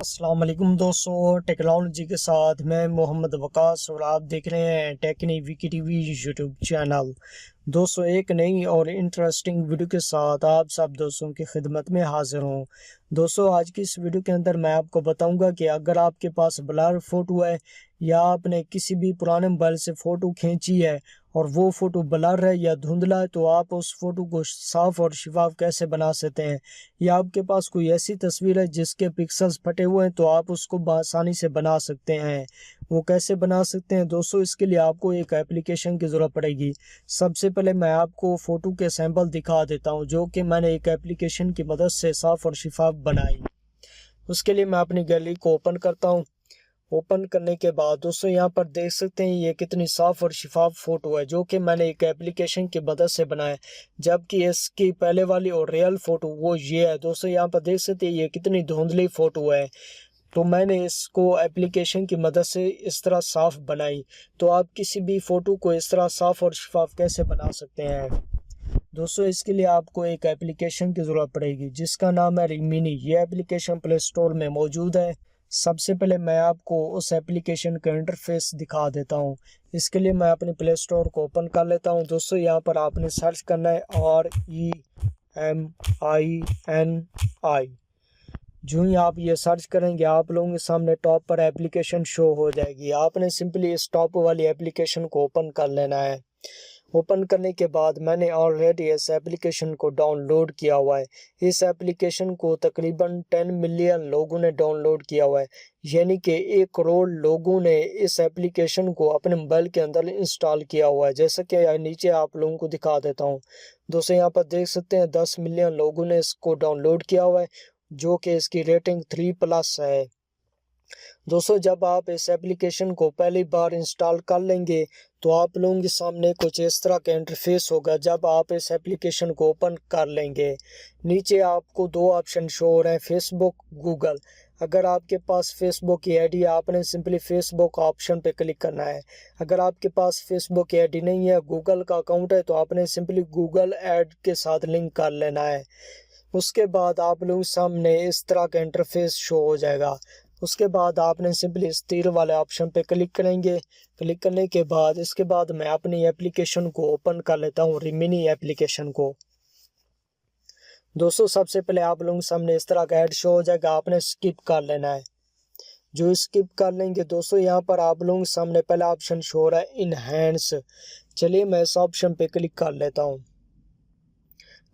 السلام علیکم دوستوں، ٹیکنالوجی کے ساتھ میں محمد وقاص اور آپ دیکھ رہے ہیں ٹیکنی وکی ٹی وی یوٹیوب چینل۔ دوستوں، ایک نئی اور انٹرسٹنگ ویڈیو کے ساتھ آپ سب دوستوں کی خدمت میں حاضر ہوں۔ دوستوں، آج کی اس ویڈیو کے اندر میں آپ کو بتاؤں گا کہ اگر آپ کے پاس بلر فوٹو ہے یا آپ نے کسی بھی پرانے موبائل سے فوٹو کھینچی ہے اور وہ فوٹو بلر ہے یا دھندلا ہے، تو آپ اس فوٹو کو صاف اور شفاف کیسے بنا سکتے ہیں۔ یا آپ کے پاس کوئی ایسی تصویر ہے جس کے پکسلز پھٹے ہوئے ہیں تو آپ اس کو بآسانی سے بنا سکتے ہیں۔ وہ کیسے بنا سکتے ہیں دوستوں؟ اس کے لیے آپ کو ایک اپلیکیشن کی ضرورت پڑے گی۔ سب سے پہلے میں آپ کو فوٹو کے سیمپل دکھا دیتا ہوں جو کہ میں نے ایک اپلیکیشن کی مدد سے صاف اور شفاف بنائی۔ اس کے لیے میں اپنی گیلری کو اوپن کرتا ہوں۔ اوپن کرنے کے بعد دوستوں یہاں پر دیکھ سکتے ہیں یہ کتنی صاف اور شفاف فوٹو ہے جو کہ میں نے ایک اپلیکیشن کی مدد سے بنایا، جبکہ اس کی پہلے والی اور ریئل فوٹو وہ یہ ہے۔ دوستوں یہاں پر دیکھ سکتے ہیں یہ کتنی دھندلی فوٹو ہے، تو میں نے اس کو اپلیکیشن کی مدد سے اس طرح صاف بنائی۔ تو آپ کسی بھی فوٹو کو اس طرح صاف اور شفاف کیسے بنا سکتے ہیں دوستوں؟ اس کے لیے آپ کو ایک اپلیکیشن کی ضرورت پڑے گی جس کا نام ہے ریمینی۔ یہ اپلیکیشن پلے اسٹور میں موجود ہے۔ سب سے پہلے میں آپ کو اس اپلیکیشن کا انٹرفیس دکھا دیتا ہوں۔ اس کے لیے میں اپنے پلے اسٹور کو اوپن کر لیتا ہوں۔ دوستوں یہاں پر آپ نے سرچ کرنا ہے REMINI۔ جو ہی آپ یہ سرچ کریں گے آپ لوگوں کے سامنے ٹاپ پر اپلیکیشن شو ہو جائے گی۔ آپ نے سمپلی اس ٹاپ والی اپلیکیشن کو اوپن کر لینا ہے۔ اوپن کرنے کے بعد میں نے آلریڈی اس اپلیکیشن کو ڈاؤن لوڈ کیا ہوا ہے۔ اس اپلیکیشن کو تقریباً 10 ملین لوگوں نے ڈاؤن لوڈ کیا ہوا ہے، یعنی کہ 1 کروڑ لوگوں نے اس اپلیکیشن کو اپنے موبائل کے اندر انسٹال کیا ہوا ہے، جیسا کہ نیچے آپ لوگوں کو دکھا دیتا ہوں۔ دوستوں یہاں پر دیکھ سکتے ہیں 10 ملین لوگوں نے اس کو ڈاؤن لوڈ کیا ہوا ہے، جو کہ اس کی ریٹنگ 3+ ہے۔ دوستوں جب آپ اس اپلیکیشن کو پہلی بار انسٹال کر لیں گے تو آپ لوگوں کے سامنے کچھ اس طرح کا انٹرفیس ہوگا۔ جب آپ اس اپلیکیشن کو اوپن کر لیں گے نیچے آپ کو 2 آپشن شو ہو رہے ہیں، فیس بک، گوگل۔ اگر آپ کے پاس فیس بک کی آئی ڈی ہے آپ نے سمپلی فیس بک آپشن پہ کلک کرنا ہے۔ اگر آپ کے پاس فیس بک کی آئی ڈی نہیں ہے، گوگل کا اکاؤنٹ ہے، تو آپ نے سمپلی گوگل ایڈ کے ساتھ لنک کر لینا ہے۔ اس کے بعد آپ لوگوں کے سامنے اس طرح کا انٹرفیس شو ہو جائے گا۔ اس کے بعد آپ نے سمپلی اس تیر والے آپشن پہ کلک کریں گے۔ کلک کرنے کے بعد اس کے بعد میں اپنی اپلیکیشن کو اوپن کر لیتا ہوں، ریمینی اپلیکیشن کو۔ دوستوں سب سے پہلے آپ لوگوں کے سامنے اس طرح کا ایڈ شو ہو جائے گا، آپ نے اسکپ کر لینا ہے۔ جو اسکپ کر لیں گے دوستوں یہاں پر آپ لوگوں کے سامنے پہلا آپشن شو ہو رہا ہے انہینس۔ چلیے میں اس آپشن پہ کلک کر لیتا ہوں۔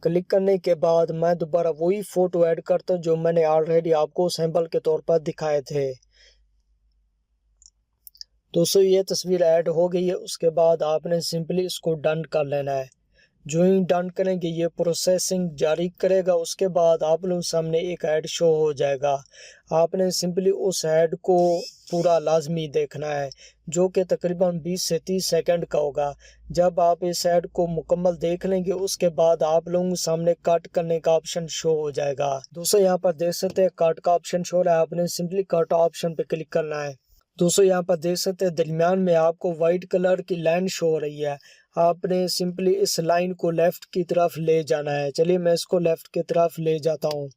کلک کرنے کے بعد میں دوبارہ وہی فوٹو ایڈ کرتا ہوں جو میں نے آلریڈی آپ کو سیمپل کے طور پر دکھائے تھے۔ دوستوں یہ تصویر ایڈ ہو گئی ہے۔ اس کے بعد آپ نے سمپلی اس کو ڈن کر لینا ہے۔ جو ہی ڈن کریں گے یہ پروسیسنگ جاری کرے گا۔ اس کے بعد آپ لوگوں سامنے ایک ایڈ شو ہو جائے گا۔ آپ نے سمپلی اس ایڈ کو پورا لازمی دیکھنا ہے جو کہ تقریباً 20 سے 30 سیکنڈ کا ہوگا۔ جب آپ اس ایڈ کو مکمل دیکھ لیں گے اس کے بعد آپ لوگوں کے سامنے کٹ کرنے کا آپشن شو ہو جائے گا۔ دوستوں یہاں پر دیکھ سکتے ہیں کٹ کا آپشن شو ہو رہا ہے، آپ نے سمپلی کٹ آپشن پہ کلک کرنا ہے۔ دوستوں یہاں پر دیکھ سکتے ہیں درمیان میں آپ کو وائٹ کلر کی لائن شو ہو رہی ہے، آپ نے سمپلی اس لائن کو لیفٹ کی طرف لے جانا ہے۔ چلیے میں اس کو لیفٹ کی طرف لے جاتا ہوں۔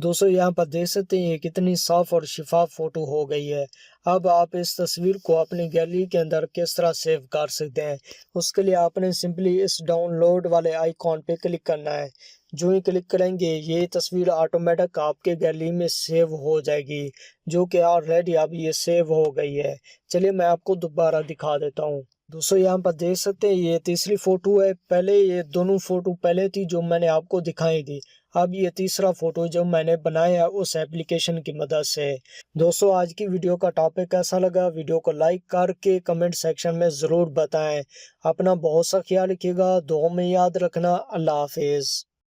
دوستوں یہاں پر دیکھ سکتے ہیں یہ کتنی صاف اور شفاف فوٹو ہو گئی ہے۔ اب آپ اس تصویر کو اپنی گیلری کے اندر کس طرح سیو کر سکتے ہیں؟ اس کے لیے آپ نے سمپلی اس ڈاؤن لوڈ والے آئیکن پہ کلک کرنا ہے۔ جو ہی کلک کریں گے یہ تصویر آٹومیٹک آپ کے گیلری میں سیو ہو جائے گی، جو کہ آلریڈی اب یہ سیو ہو گئی ہے۔ چلیے میں آپ کو دوبارہ دکھا دیتا ہوں۔ دوستوں یہاں پر دیکھ سکتے ہیں یہ تیسری فوٹو ہے۔ پہلے یہ دونوں فوٹو پہلے تھی جو میں نے آپ کو دکھائی تھی، اب یہ تیسرا فوٹو جو میں نے بنایا اس اپلیکیشن کی مدد سے۔ دوستوں آج کی ویڈیو کا ٹاپک کیسا لگا؟ ویڈیو کو لائک کر کے کمنٹ سیکشن میں ضرور بتائیں۔ اپنا بہت سا خیال رکھیے گا، دعاؤں میں یاد رکھنا۔ اللہ حافظ۔